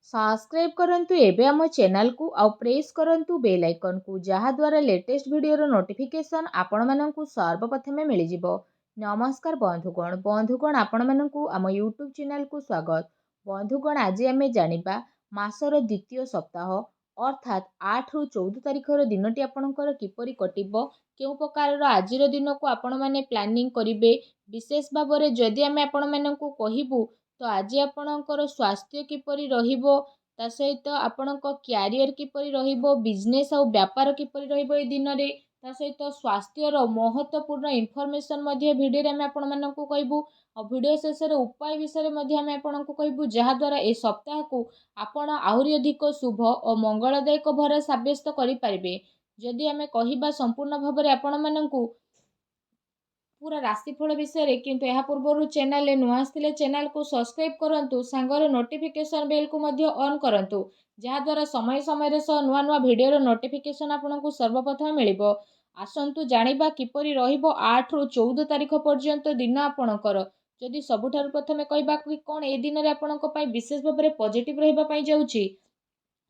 Subscribe करंतु एबे आम चैनल को आउ प्रेस करंतु बेल आइकन को जहा द्वारा लेटेस्ट वीडियो नोटिफिकेशन आपण माननकु सर्वप्रथमे मिल जिवो। नमस्कार बंधुगण आपण माननकु आम यूट्यूब चैनल को स्वागत। बंधुगण आज आमे जानिबा मासर द्वितीय सप्ताह अर्थात 8 रु 14 तारिखर दिनटी आपणकर किपरि कटिबो केउ प्रकार आजिर दिन को आपण माने प्लानिंग करिवे विशेष भाबरे जदि आमे आपण माननकु कहिबु तो आज आपणकर स्वास्थ्य किपरि रहिबो ता सहित आपणक क्यारियर किपरि रहिबो बिजनेस और व्यापार किपरि रहिबो ए दिन रे ता सहित स्वास्थ्यर महत्वपूर्ण इनफॉरमेशन मध्ये भिडियो रे आमे आपण माननकु कहबु और वीडियो शेष रे उपाय विषय मध्ये आमे आपणकु कहबु जहा द्वारा ए सप्ताह को आपण आहुरी अधिक शुभ और मंगलदायक भर साब्यस्त करि परिबे। जदि आमे कहिबा संपूर्ण भाबरे आपण माननकु पूरा राशिफल विषय रे किंतु यह पूर्व चैनल नुआ आसथिले चैनल को सब्सक्राइब करंतु सांगर नोटिफिकेशन बेल को मध्य ऑन करंतु जहा द्वारा समय समय रे नुआ नुआ वीडियो रो नोटिफिकेशन आपनको सर्वप्रथम मिलिबो। आसंतु जानिबा किपरि रहिबो 8 रु 14 तारिख पर्यंत दिन आपणकर। जदि सबुठारु प्रथमे कहबा कि कोन ए दिन रे आपनको पई विशेष भाबरे पॉजिटिव रहिबा पई जाउची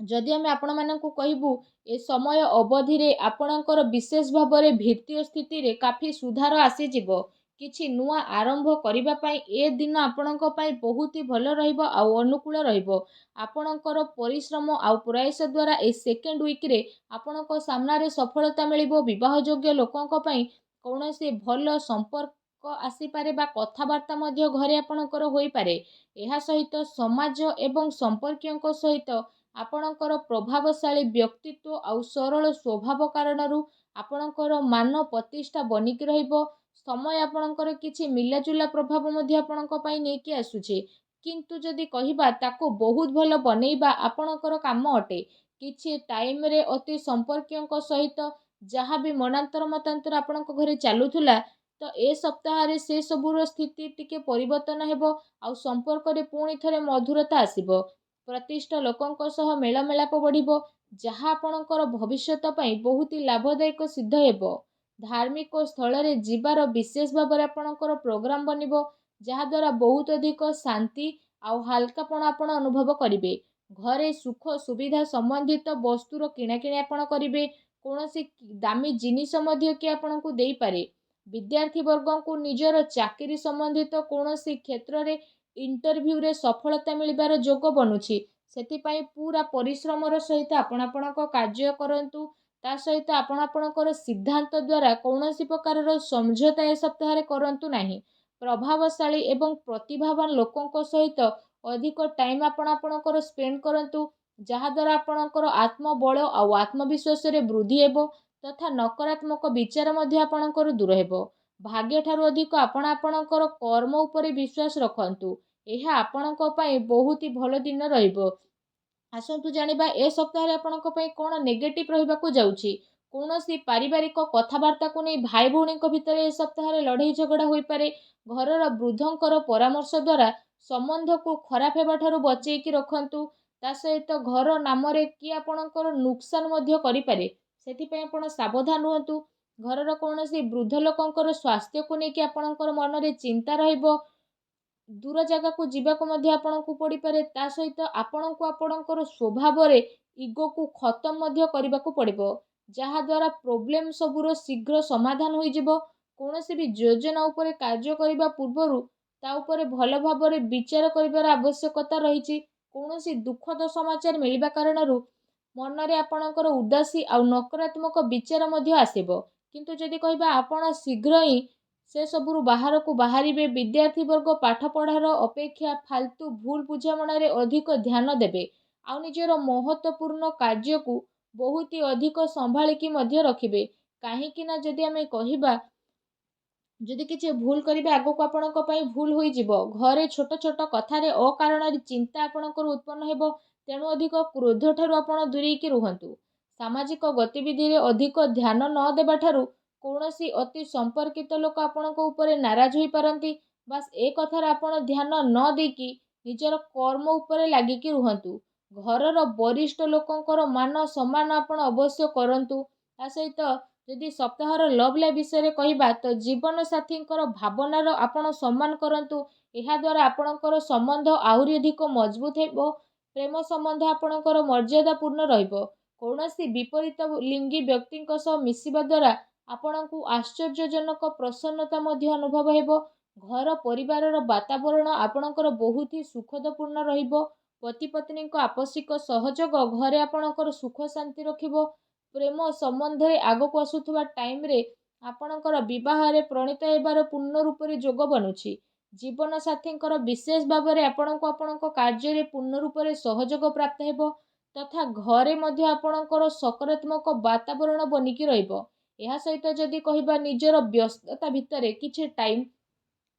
जदि आमे आपण माननकु कहबु ए समय अवधि रे आपणकर विशेष भाबरे वित्तीय स्थिति रे काफी सुधार आसी जिवो। किछि नुआ आरंभ करिबा पई ए दिन आपणक पई बहुत ही भलो रहिबो आ अनुकूल रहिबो। आपणकर परिश्रम आ प्रयास द्वारा ए सेकेंड वीक रे आपणक सामना रे सफलता मिलिबो। विवाह योग्य लोकंक पई कोनोसी भलो संपर्क आसी पारे बा कथाबार्ता मध्य घरे आपणकर होई पारे। एहा सहित समाज एवं संपर्कियंक सहित आपणकर प्रभावशाली व्यक्तित्व आउ सरल स्वभाव कारणरू आपणकर मान प्रतिष्ठा बनिकी रहिबो। समय आपणकर किछि मिलाजुला प्रभाव मध्ये आपणक पई नेकी आसुछे किंतु जदि कहिबा ताको बहुत भलो बनेइबा आपणकर काम अटे। किछि टाइम रे अति संपर्कियंक सहित जहाँ भी मनांतर मतांतर आपणक घरे चालुथुला तो ए सप्ताह रे से सबुर स्थिति टिके परिवर्तन हेबो आउ संपर्क रे पुणी थरे मधुरता आसीबो। प्रतिष्ठा लोकंक सह मेलमेलाप बढ़िबो जहाँ आपणकर भविष्यत पई बहुत ही लाभदायक सिद्ध हेबो। धार्मिक स्थल रे जीवार विशेष भाबरे आपणकर प्रोग्राम बनिबो जहाँ द्वारा बहुत अधिक शांति आउ हल्कापण आपण अनुभव करिवे। घरे सुख सुविधा संबंधित वस्तुर किणाकिणी आपण करिवे। कोनोसी दामी जिनिस मध्य कि आपणकु देई पारे। विद्यार्थी वर्गों को निजर चाकरी संबंधित कोनोसी क्षेत्र रे इंटरव्यू रे सफलता मिलिबार जोग बनुछि सेतिपाई पूरा परिश्रमर सहित आपण आपणक कार्य करंतु ता सहित आपण आपणकर सिद्धांत द्वारा कौनसी प्रकार समझौता ए सप्ताह रे करंतु नाही। प्रभावशाली एवं प्रतिभावान लोकंक सहित अधिक टाइम आपण आपणकर स्पेंड करंतु जहा द्वारा आपणकर आत्मबल आ आत्मविश्वास रे वृद्धि हेबो तथा नकारात्मक विचार मध्ये आपणकर दूर हेबो। भाग्य ठारू अधिक आपण आपणकर कर्म उपरे विश्वास रखंतु एहा आपणक पई बहुत ही भलो दिन रहिबो। आसंतु जानिबा ए सप्ताह रे आपणक पई कोन नेगेटिव रहिबाकू जाउची। कोनोसी पारिवारिक कथाबार्ता को नै भाई भौणी भितर ए सप्ताह रे लड़ाई झगड़ा होई पारे। घरर वृद्धंकर परामर्श द्वारा संबंध को खराब हेबा ठारू बचेई कि रखंतु ता सहित घर नाम रे कि आपणकर नुकसान मध्य करि पारे सेति पई आपण सावधान रहंतु। घरर कोनोसी वृद्ध लोकंकर स्वास्थ्य को नै कि आपणकर मन रे चिंता रहिबो। दूर जगह को जीवाको मध्य आपणकु पड़ी पारे ता सहित आपणकु आपणकर स्वभाव रे इगो को खत्म मध्य करबाकू पड़िबो जहा द्वारा प्रॉब्लम सबुर शीघ्र समाधान होई जिवो। कोनोसी भी योजना उपरे कार्य करिबा पूर्वरु ता उपरे भलो भाबरे विचार करिबार आवश्यकता रहिछि। कोनोसी दुखद समाचार मिलिबा कारणरू मन रे आपणकर उदासी आ नकारात्मक विचार मध्य आसीबो किंतु जदि कहबा आपण शीघ्र ही से सबुरु बाहर को बाहरिबे। विद्यार्थी वर्ग पाठ पढ़ार अपेक्षा फालतू भूल बुझामणा रे अधिक ध्यान देबे आ निजर महत्वपूर्ण कार्य को बहुत ही अधिक संभाळिकी मध्य रखिबे। काहेकि ना जदि आमे कहिबा जदि किछि भूल करिबे आगो को आपणक पई भूल होई जिवो। घरे छोट छोट कथा रे अकारण रे चिंता आपणकर उत्पन्न हेबो तेणु अधिक क्रोध ठारू आपण दूरेई कि रुहंतु। सामाजिक गतिविधि रे अधिक ध्यान न देबा ठारू कोनोसी अति संपर्कित लोक आपणक उपरे नाराज होई पारंती। बस ए कथार आपण ध्यान न देकी निजर कर्म उपरे लागिकी रुहंतु। घरर वरिष्ठ लोकंकर मान सम्मान आपण अवश्य करंतु। ता सहित जदि सप्ताहर लव लाइफ विषय कहिबा तो जीवन साथींकर भावनार आपण सम्मान करंतु। एहा द्वारा आपणकर संबंध आहुरी अधिक मजबूत हेबो ପ୍ରେମ ସମ୍ବନ୍ଧ ଆପଣଙ୍କର ମର୍ଯ୍ୟାଦାପୂର୍ଣ୍ଣ ରହିବ। କୌଣସି ବିପରୀତ ଲିଙ୍ଗୀ ବ୍ୟକ୍ତିଙ୍କ ସହ ମିଶିବା ଦ୍ୱାରା ଆପଣଙ୍କୁ ଆଶ୍ଚର୍ଯ୍ୟଜନକ ପ୍ରସନ୍ନତା ମଧ୍ୟ ଅନୁଭବ ହେବ। ଘର ପରିବାରର ବାତାବରଣ ଆପଣଙ୍କର ବହୁତ ହି ସୁଖଦପୂର୍ଣ୍ଣ ରହିବ। ପତି ପତ୍ନୀଙ୍କ ଆପୋଷିକ ସହଯୋଗ ଘରେ ଆପଣଙ୍କର ସୁଖ ଶାନ୍ତି ରଖିବ। ପ୍ରେମ ସମ୍ବନ୍ଧରେ ଆଗକୁ ଆସୁଥିବା ଟାଇମ୍ରେ ଆପଣଙ୍କର ବିବାହରେ ପ୍ରଣୀତ ହେବାର ପୂର୍ଣ୍ଣ ରୂପରେ ଯୋଗ ବନୁଛି। ଜୀବନ ସାଥୀଙ୍କର ବିଶେଷ ଭାବରେ ଆପଣଙ୍କୁ ଆପଣଙ୍କ କାର୍ଯ୍ୟରେ ପୂର୍ଣ୍ଣ ରୂପରେ ସହଯୋଗ ପ୍ରାପ୍ତ ହେବ ତଥା ଘରେ ମଧ୍ୟ ଆପଣଙ୍କର ସକାରାତ୍ମକ ବାତାବରଣ ବନିକି ରହିବ। ଏହା ସହିତ ଯଦି କହିବା ନିଜର ବ୍ୟସ୍ତତା ଭିତରେ କିଛି ଟାଇମ୍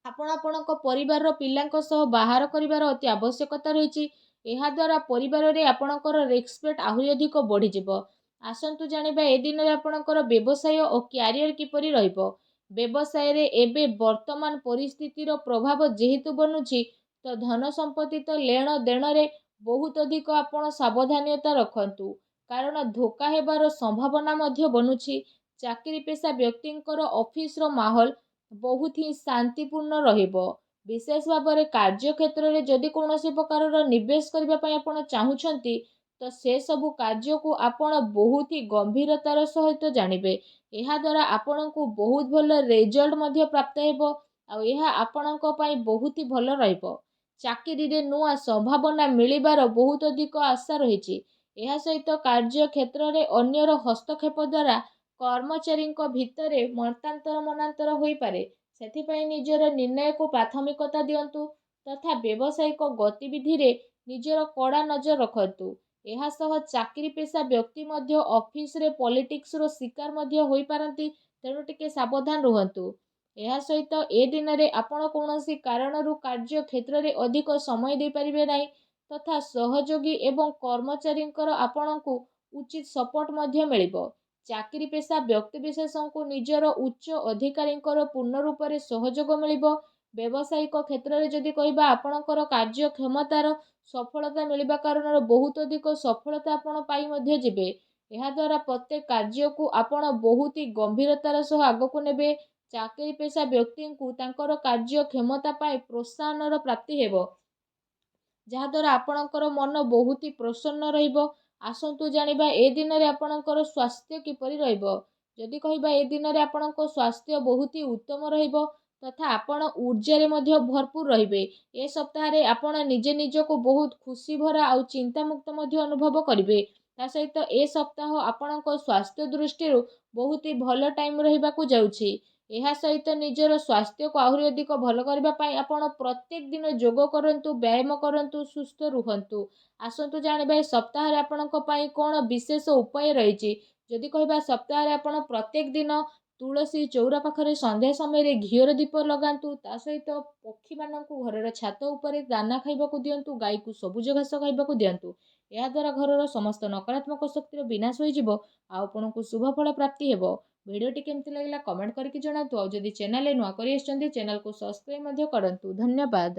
ଆପଣ ଆପଣଙ୍କ ପରିବାରର ପିଲାଙ୍କ ସହ ବାହାର କରିବାର ଅତି ଆବଶ୍ୟକତା ରହିଛି। ଏହାଦ୍ୱାରା ପରିବାରରେ ଆପଣଙ୍କର ରେସ୍ପେକ୍ଟ ଆହୁରି ଅଧିକ ବଢ଼ିଯିବ। ଆସନ୍ତୁ ଜାଣିବା ଏ ଦିନରେ ଆପଣଙ୍କର ବ୍ୟବସାୟ ଓ କ୍ୟାରିୟର କିପରି ରହିବ। ବ୍ୟବସାୟରେ ଏବେ ବର୍ତ୍ତମାନ ପରିସ୍ଥିତିର ପ୍ରଭାବ ଯେହେତୁ ବନୁଛି ତ ଧନ ସମ୍ପତ୍ତି ତ ଲେଣ ଦେଣରେ ବହୁତ ଅଧିକ ଆପଣ ସାବଧାନତା ରଖନ୍ତୁ, କାରଣ ଧୋକା ହେବାର ସମ୍ଭାବନା ମଧ୍ୟ ବନୁଛି। ଚାକିରି ପେଶା ବ୍ୟକ୍ତିଙ୍କର ଅଫିସର ମାହୋଲ ବହୁତ ହିଁ ଶାନ୍ତିପୂର୍ଣ୍ଣ ରହିବ। ବିଶେଷ ଭାବରେ କାର୍ଯ୍ୟକ୍ଷେତ୍ରରେ ଯଦି କୌଣସି ପ୍ରକାରର ନିବେଶ କରିବା ପାଇଁ ଆପଣ ଚାହୁଁଛନ୍ତି ତ ସେସବୁ କାର୍ଯ୍ୟକୁ ଆପଣ ବହୁତ ହି ଗମ୍ଭୀରତାର ସହିତ ଜାଣିବେ। ଏହାଦ୍ୱାରା ଆପଣଙ୍କୁ ବହୁତ ଭଲ ରେଜଲ୍ଟ ମଧ୍ୟ ପ୍ରାପ୍ତ ହେବ ଆଉ ଏହା ଆପଣଙ୍କ ପାଇଁ ବହୁତ ହି ଭଲ ରହିବ। ଚାକିରିରେ ନୂଆ ସମ୍ଭାବନା ମିଳିବାର ବହୁତ ଅଧିକ ଆଶା ରହିଛି। ଏହା ସହିତ କାର୍ଯ୍ୟକ୍ଷେତ୍ରରେ ଅନ୍ୟର ହସ୍ତକ୍ଷେପ ଦ୍ୱାରା କର୍ମଚାରୀଙ୍କ ଭିତରେ ମତାନ୍ତର ମନାନ୍ତର ହୋଇପାରେ। ସେଥିପାଇଁ ନିଜର ନିର୍ଣ୍ଣୟକୁ ପ୍ରାଥମିକତା ଦିଅନ୍ତୁ ତଥା ବ୍ୟବସାୟିକ ଗତିବିଧିରେ ନିଜର କଡ଼ା ନଜର ରଖନ୍ତୁ। ଏହା ସହ ଚାକିରି ପେଶା ବ୍ୟକ୍ତି ମଧ୍ୟ ଅଫିସରେ ପଲିଟିକ୍ସର ଶିକାର ମଧ୍ୟ ହୋଇପାରନ୍ତି, ତେଣୁ ଟିକେ ସାବଧାନ ରୁହନ୍ତୁ। ଏହା ସହିତ ଏ ଦିନରେ ଆପଣ କୌଣସି କାରଣରୁ କାର୍ଯ୍ୟ କ୍ଷେତ୍ରରେ ଅଧିକ ସମୟ ଦେଇପାରିବେ ନାହିଁ ତଥା ସହଯୋଗୀ ଏବଂ କର୍ମଚାରୀଙ୍କର ଆପଣଙ୍କୁ ଉଚିତ ସପୋର୍ଟ ମଧ୍ୟ ମିଳିବ। ଚାକିରି ପେଶା ବ୍ୟକ୍ତିବିଶେଷଙ୍କୁ ନିଜର ଉଚ୍ଚ ଅଧିକାରୀଙ୍କର ପୂର୍ଣ୍ଣ ରୂପରେ ସହଯୋଗ ମିଳିବ। ବ୍ୟବସାୟିକ କ୍ଷେତ୍ରରେ ଯଦି କହିବା ଆପଣଙ୍କର କାର୍ଯ୍ୟକ୍ଷମତାର ସଫଳତା ମିଳିବା କାରଣରୁ ବହୁତ ଅଧିକ ସଫଳତା ଆପଣ ପାଇ ମଧ୍ୟ ଯିବେ। ଏହାଦ୍ୱାରା ପ୍ରତ୍ୟେକ କାର୍ଯ୍ୟକୁ ଆପଣ ବହୁତ ହି ଗମ୍ଭୀରତାର ସହ ଆଗକୁ ନେବେ। ଚାକିରି ପେଶା ବ୍ୟକ୍ତିଙ୍କୁ ତାଙ୍କର କାର୍ଯ୍ୟକ୍ଷମତା ପାଇଁ ପ୍ରୋତ୍ସାହନର ପ୍ରାପ୍ତି ହେବ, ଯାହାଦ୍ୱାରା ଆପଣଙ୍କର ମନ ବହୁତ ହି ପ୍ରସନ୍ନ ରହିବ। ଆସନ୍ତୁ ଜାଣିବା ଏ ଦିନରେ ଆପଣଙ୍କର ସ୍ୱାସ୍ଥ୍ୟ କିପରି ରହିବ। ଯଦି କହିବା ଏ ଦିନରେ ଆପଣଙ୍କ ସ୍ୱାସ୍ଥ୍ୟ ବହୁତ ହି ଉତ୍ତମ ରହିବ ତଥା ଆପଣ ଊର୍ଜାରେ ମଧ୍ୟ ଭରପୁର ରହିବେ। ଏ ସପ୍ତାହରେ ଆପଣ ନିଜେ ନିଜକୁ ବହୁତ ଖୁସି ଭରା ଆଉ ଚିନ୍ତାମୁକ୍ତ ମଧ୍ୟ ଅନୁଭବ କରିବେ। ତା ସହିତ ଏ ସପ୍ତାହ ଆପଣଙ୍କ ସ୍ୱାସ୍ଥ୍ୟ ଦୃଷ୍ଟିରୁ ବହୁତ ହି ଭଲ ଟାଇମ୍ ରହିବାକୁ ଯାଉଛି। ଏହା ସହିତ ନିଜର ସ୍ୱାସ୍ଥ୍ୟକୁ ଆହୁରି ଅଧିକ ଭଲ କରିବା ପାଇଁ ଆପଣ ପ୍ରତ୍ୟେକ ଦିନ ଯୋଗ କରନ୍ତୁ, ବ୍ୟାୟାମ କରନ୍ତୁ, ସୁସ୍ଥ ରୁହନ୍ତୁ। ଆସନ୍ତୁ ଜାଣିବା ଏ ସପ୍ତାହରେ ଆପଣଙ୍କ ପାଇଁ କ'ଣ ବିଶେଷ ଉପାୟ ରହିଛି। ଯଦି କହିବା ସପ୍ତାହରେ ଆପଣ ପ୍ରତ୍ୟେକ ଦିନ ତୁଳସୀ ଚଉରା ପାଖରେ ସନ୍ଧ୍ୟା ସମୟରେ ଘିଅର ଦୀପ ଲଗାନ୍ତୁ। ତା ସହିତ ପକ୍ଷୀମାନଙ୍କୁ ଘରର ଛାତ ଉପରେ ଦାନା ଖାଇବାକୁ ଦିଅନ୍ତୁ, ଗାଈକୁ ସବୁଜ ଘାସ ଖାଇବାକୁ ଦିଅନ୍ତୁ। ଏହାଦ୍ୱାରା ଘରର ସମସ୍ତ ନକାରାତ୍ମକ ଶକ୍ତିର ବିନାଶ ହୋଇଯିବ ଆଉ ଆପଣଙ୍କୁ ଶୁଭ ଫଳ ପ୍ରାପ୍ତି ହେବ। ଭିଡ଼ିଓଟି କେମିତି ଲାଗିଲା କମେଣ୍ଟ କରିକି ଜଣାନ୍ତୁ। ଆଉ ଯଦି ଚ୍ୟାନେଲରେ ନୂଆ କରି ଆସିଛନ୍ତି ଚ୍ୟାନେଲକୁ ସବସ୍କ୍ରାଇବ୍ ମଧ୍ୟ କରନ୍ତୁ। ଧନ୍ୟବାଦ।